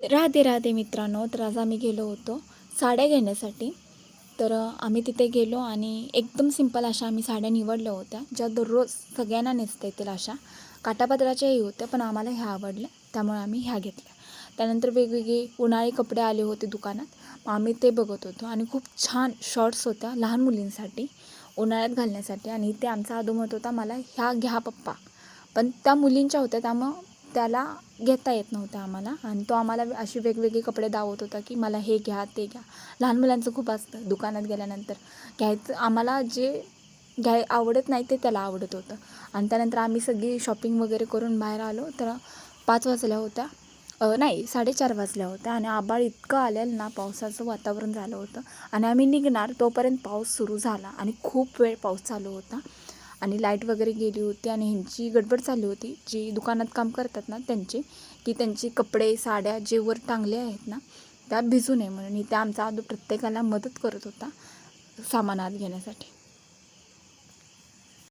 राधे राधे मित्रांनो. तर आज आम्ही गेलो होतो साड्या घेण्यासाठी. तर आम्ही तिथे गेलो आणि एकदम सिंपल अशा आम्ही साड्या निवडल्या होत्या, ज्या दररोज सगळ्यांना नेसता येतील अशा. काठापदराच्याही होत्या, पण आम्हाला ह्या आवडल्या, त्यामुळे आम्ही ह्या घेतल्या. त्यानंतर वेगवेगळे उन्हाळी कपडे आले होते दुकानात. मग आम्ही ते बघत होतो आणि खूप छान शॉर्ट्स होत्या लहान मुलींसाठी, उन्हाळ्यात घालण्यासाठी. आणि ते आमचा आदोमत होता, मला ह्या घ्या पप्पा. पण त्या मुलींच्या होत्या, त्यामुळं त्याला घेता येत नव्हतं आम्हाला. आणि तो आम्हाला असे वेगवेगळे कपडे दावत होता की मला हे घ्या ते घ्या. लहान मुलांचं खूप असतं दुकानात गेल्यानंतर घ्यायचं. आम्हाला जे आवडत नाही ते त्याला आवडत होतं. आणि त्यानंतर आम्ही सगळी शॉपिंग वगैरे करून बाहेर आलो. तर 5 वाजल्या होत्या, नाही 4:30 वाजल्या होत्या. आणि आभाळ इतकं आलेलं ना, पावसाचं वातावरण झालं होतं. आणि आम्ही निघणार तोपर्यंत पाऊस सुरू झाला आणि खूप वेळ पाऊस चालू होता. आणि लाईट वगैरे गेली होती आणि ह्यांची गडबड चालू होती, जी दुकानात काम करतात ना त्यांची, की त्यांची कपडे साड्या जे वर टांगले आहेत ना त्या भिजू नये म्हणून. त्या आमचा आदू प्रत्येकाला मदत करत होता सामान आत घेण्यासाठी.